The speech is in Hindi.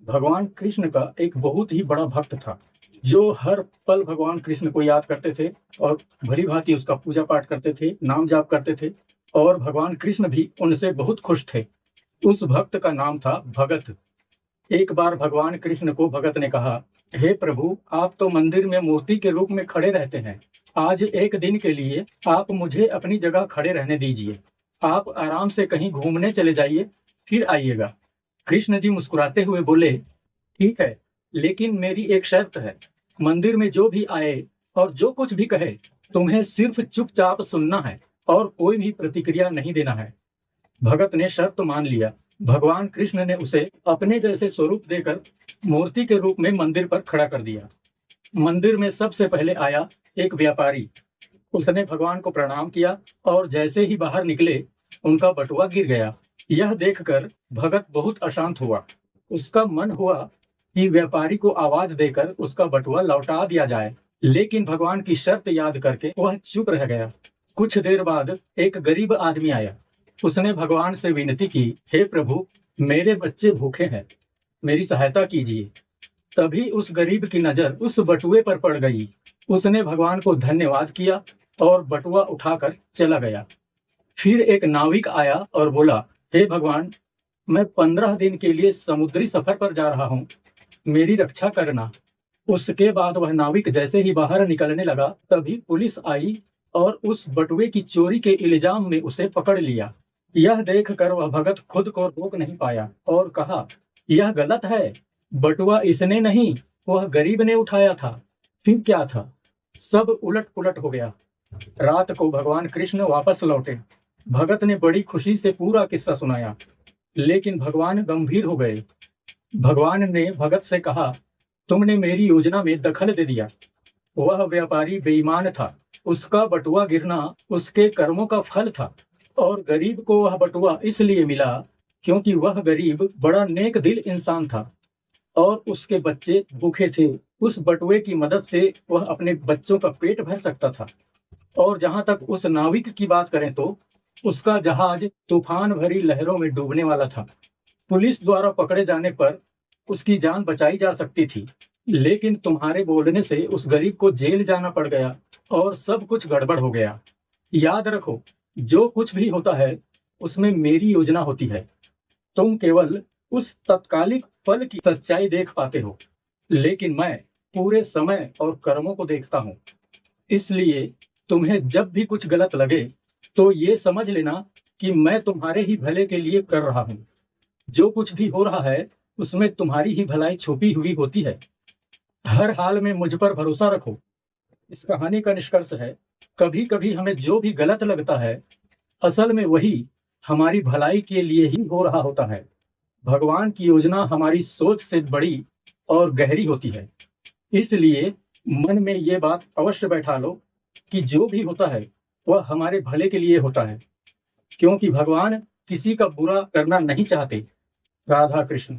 भगवान कृष्ण का एक बहुत ही बड़ा भक्त था, जो हर पल भगवान कृष्ण को याद करते थे और भली-भांति उसका पूजा पाठ करते थे, नाम जाप करते थे और भगवान कृष्ण भी उनसे बहुत खुश थे। उस भक्त का नाम था भगत। एक बार भगवान कृष्ण को भगत ने कहा, हे प्रभु, आप तो मंदिर में मूर्ति के रूप में खड़े रहते हैं। आज एक दिन के लिए आप मुझे अपनी जगह खड़े रहने दीजिए। आप आराम से कहीं घूमने चले जाइए, फिर आइएगा। कृष्ण जी मुस्कुराते हुए बोले, ठीक है, लेकिन मेरी एक शर्त है। मंदिर में जो भी आए और जो कुछ भी कहे, तुम्हें सिर्फ चुपचाप सुनना है और कोई भी प्रतिक्रिया नहीं देना है। भगत ने शर्त मान लिया। भगवान कृष्ण ने उसे अपने जैसे स्वरूप देकर मूर्ति के रूप में मंदिर पर खड़ा कर दिया। मंदिर में सबसे पहले आया एक व्यापारी। उसने भगवान को प्रणाम किया और जैसे ही बाहर निकले, उनका बटुआ गिर गया। यह देखकर भगत बहुत अशांत हुआ। उसका मन हुआ कि व्यापारी को आवाज देकर उसका बटुआ लौटा दिया जाए, लेकिन भगवान की शर्त याद करके वह चुप रह गया। कुछ देर बाद एक गरीब आदमी आया। उसने भगवान से विनती की, हे प्रभु, मेरे बच्चे भूखे हैं, मेरी सहायता कीजिए। तभी उस गरीब की नजर उस बटुए पर पड़ गई। उसने भगवान को धन्यवाद किया और बटुआ उठाकर चला गया। फिर एक नाविक आया और बोला, हे भगवान, मैं 15 दिन के लिए समुद्री सफर पर जा रहा हूँ, मेरी रक्षा करना। उसके बाद वह नाविक जैसे ही बाहर निकलने लगा, तभी पुलिस आई और उस बटुए की चोरी के इल्जाम में उसे पकड़ लिया। यह देखकर वह भगत खुद को रोक नहीं पाया और कहा, यह गलत है। बटुआ इसने नहीं, वह गरीब ने उठाया था। फिर क्या था? सब उलट पुलट हो गया। रात को भगवान कृष्ण वापस लौटे। भगत ने बड़ी खुशी से पूरा किस्सा सुनाया, लेकिन भगवान गंभीर हो गए। भगवान ने भगत से कहा, तुमने मेरी योजना में दखल दे दिया। वह व्यापारी बेईमान था। उसका बटुआ गिरना उसके कर्मों का फल था और गरीब को वह बटुआ इसलिए मिला क्योंकि वह गरीब बड़ा नेक दिल इंसान था और उसके बच्चे भूखे थे। उस बटुए की मदद से वह अपने बच्चों का पेट भर सकता था। और जहां तक उस नाविक की बात करें तो उसका जहाज तूफान भरी लहरों में डूबने वाला था। पुलिस द्वारा पकड़े जाने पर उसकी जान बचाई जा सकती थी, लेकिन तुम्हारे बोलने से उस गरीब को जेल जाना पड़ गया और सब कुछ गड़बड़ हो गया। याद रखो, जो कुछ भी होता है उसमें मेरी योजना होती है। तुम केवल उस तत्कालिक फल की सच्चाई देख पाते हो, लेकिन मैं पूरे समय और कर्मों को देखता हूँ। इसलिए तुम्हें जब भी कुछ गलत लगे तो ये समझ लेना कि मैं तुम्हारे ही भले के लिए कर रहा हूँ। जो कुछ भी हो रहा है उसमें तुम्हारी ही भलाई छुपी हुई होती है। हर हाल में मुझ पर भरोसा रखो। इस कहानी का निष्कर्ष है, कभी कभी हमें जो भी गलत लगता है, असल में वही हमारी भलाई के लिए ही हो रहा होता है। भगवान की योजना हमारी सोच से बड़ी और गहरी होती है। इसलिए मन में ये बात अवश्य बैठा लो कि जो भी होता है वह हमारे भले के लिए होता है, क्योंकि भगवान किसी का बुरा करना नहीं चाहते। राधा कृष्ण।